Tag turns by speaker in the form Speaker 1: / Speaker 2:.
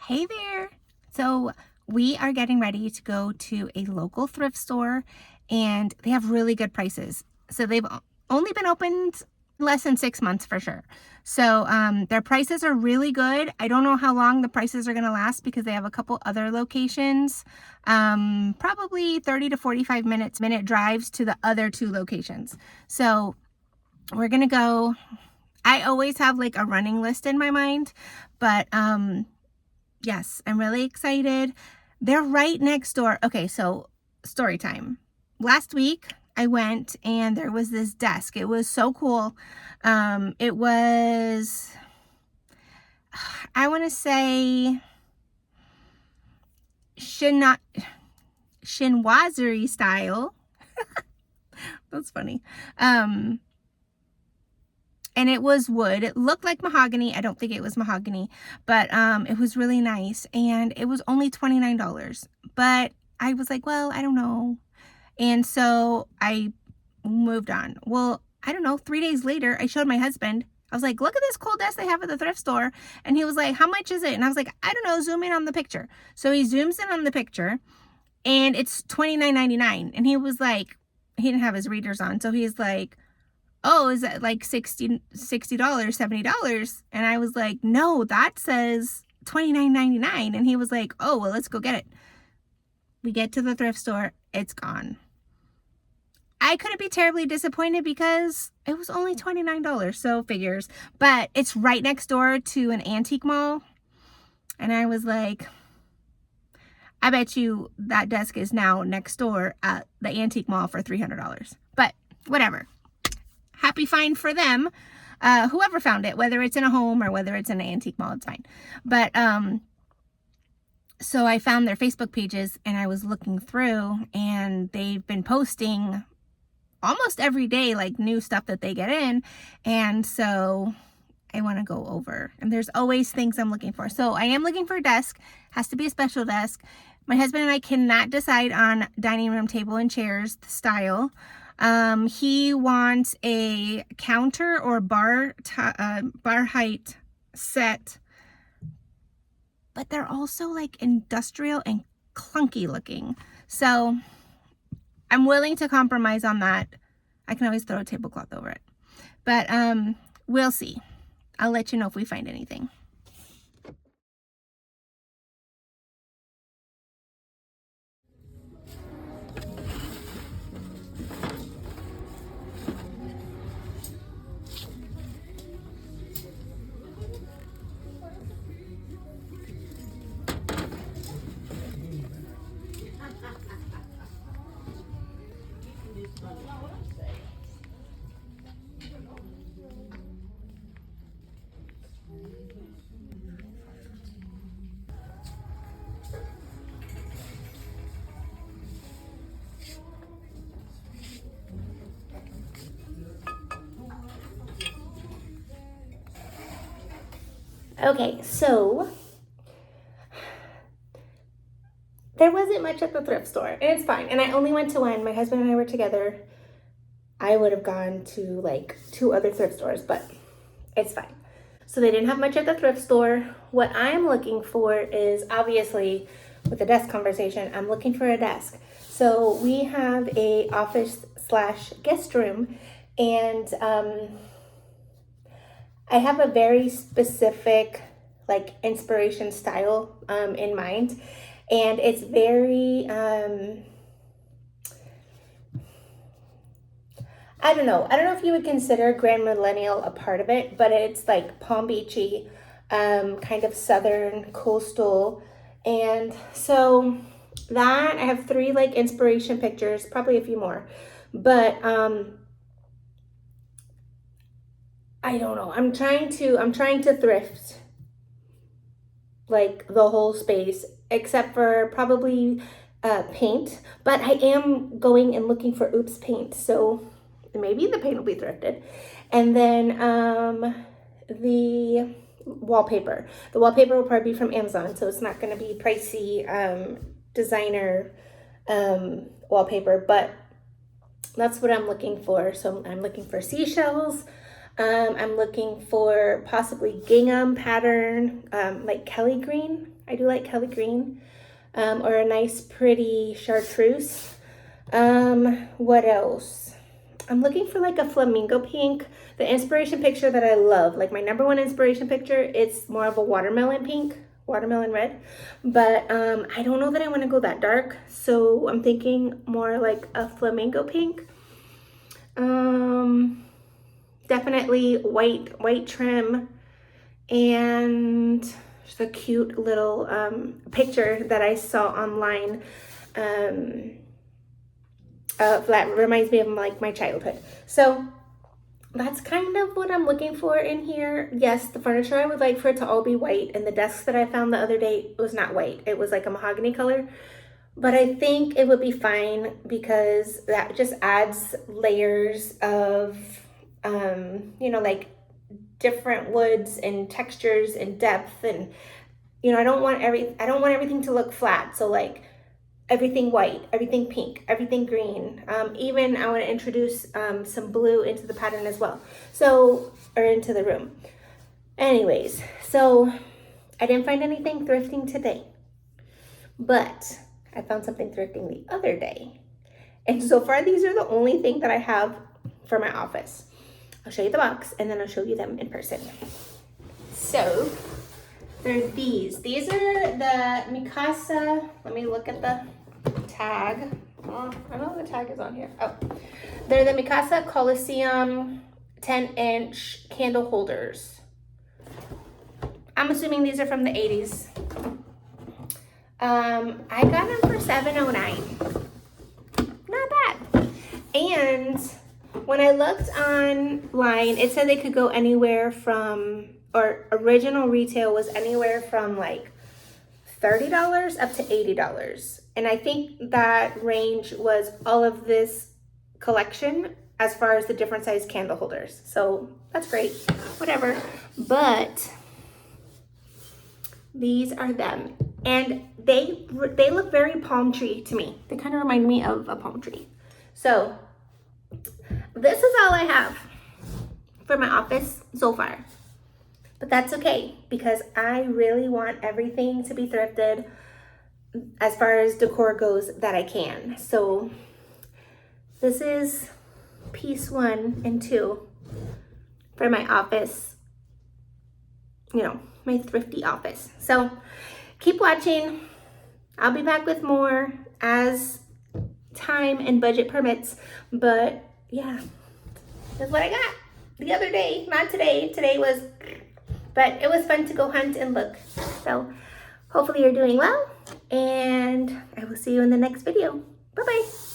Speaker 1: Hey there. So we are getting ready to go to a local thrift store and they have really good prices. So they've only been opened less than 6 months for sure. So their prices are really good. I don't know how long the prices are going to last because they have a couple other locations, probably 30 to 45 minute drives to the other two locations. So we're going to go. I always have like a running list in my mind, but yes, I'm really excited. They're right next door. Okay, so story time. Last week, I went and there was this desk. It was so cool. It was, I want to say, chinoiserie style. That's funny. And it was wood. It looked like mahogany. I don't think it was mahogany, but it was really nice. And it was only $29. But I was like, well, I don't know. And so I moved on. Well, I don't know. 3 days later, I showed my husband. I was like, look at this cool desk they have at the thrift store. And he was like, how much is it? And I was like, I don't know. Zoom in on the picture. So he zooms in on the picture and it's $29.99. And he was like, he didn't have his readers on. So he's like, oh, is that like $60, $70? And I was like, no, that says $29.99. And he was like, oh, well, let's go get it. We get to the thrift store. It's gone. I couldn't be terribly disappointed because it was only $29. So figures. But it's right next door to an antique mall. And I was like, I bet you that desk is now next door at the antique mall for $300. But whatever. Happy find for them. Whoever found it, whether it's in a home or whether it's in an antique mall, it's fine. But so I found their Facebook pages and I was looking through and they've been posting almost every day, like new stuff that they get in. And so I want to go over, and there's always things I'm looking for. So I am looking for a desk. Has to be a special desk. My husband and I cannot decide on dining room table and chairs style. He wants a counter or bar height set, but they're also like industrial and clunky looking. So I'm willing to compromise on that. I can always throw a tablecloth over it, but we'll see. I'll let you know if we find anything. Okay, so there wasn't much at the thrift store, and it's fine. And I only went to one. My husband and I were together. I would have gone to like 2 other thrift stores, but it's fine. So they didn't have much at the thrift store. What I'm looking for is, obviously, with the desk conversation, I'm looking for a desk. So we have a office / guest room, and I have a very specific like inspiration style in mind, and it's very I don't know if you would consider Grand Millennial a part of it, but it's like Palm Beachy, kind of southern coastal. And so that I have 3 like inspiration pictures, probably a few more, but I don't know. I'm trying to thrift like the whole space except for probably paint, but I am going and looking for Oops paint, so maybe the paint will be thrifted. And then the wallpaper will probably be from Amazon, so it's not going to be pricey designer wallpaper, but that's what I'm looking for. So I'm looking for seashells, I'm looking for possibly gingham pattern, like Kelly green. I do like Kelly green, or a nice pretty chartreuse. What else? I'm looking for like a flamingo pink. The inspiration picture that I love, like my number one inspiration picture, it's more of a watermelon pink, watermelon red. But I don't know that I want to go that dark, so I'm thinking more like a flamingo pink. Definitely white trim, and just a cute little picture that I saw online. That reminds me of like my childhood. So that's kind of what I'm looking for in here. Yes, the furniture, I would like for it to all be white, and the desk that I found the other day was not white. It was like a mahogany color, but I think it would be fine because that just adds layers of, you know, like different woods and textures and depth. And, you know, I don't want everything to look flat. So like everything white, everything pink, everything green. Even I want to introduce some blue into the pattern as well. So, or into the room. Anyways, so I didn't find anything thrifting today, but I found something thrifting the other day. And so far, these are the only thing that I have for my office. I'll show you the box and then I'll show you them in person. So they're these. These are the Mikasa. Let me look at the tag. Oh, I know the tag is on here. Oh, they're the Mikasa Coliseum 10-inch candle holders. I'm assuming these are from the 80s. I got them for $7.09. Not bad. And when I looked online, it said they could go anywhere from, or original retail was anywhere from like $30 up to $80. And I think that range was all of this collection as far as the different size candle holders. So that's great, whatever. But these are them. And they look very palm tree to me. They kind of remind me of a palm tree. So this is all I have for my office so far. But that's okay, because I really want everything to be thrifted as far as decor goes that I can. So this is piece 1 and 2 for my office, you know, my thrifty office. So keep watching. I'll be back with more as time and budget permits. But yeah, that's what I got the other day. Not today. Today was, but it was fun to go hunt and look. So hopefully you're doing well, and I will see you in the next video. Bye-bye.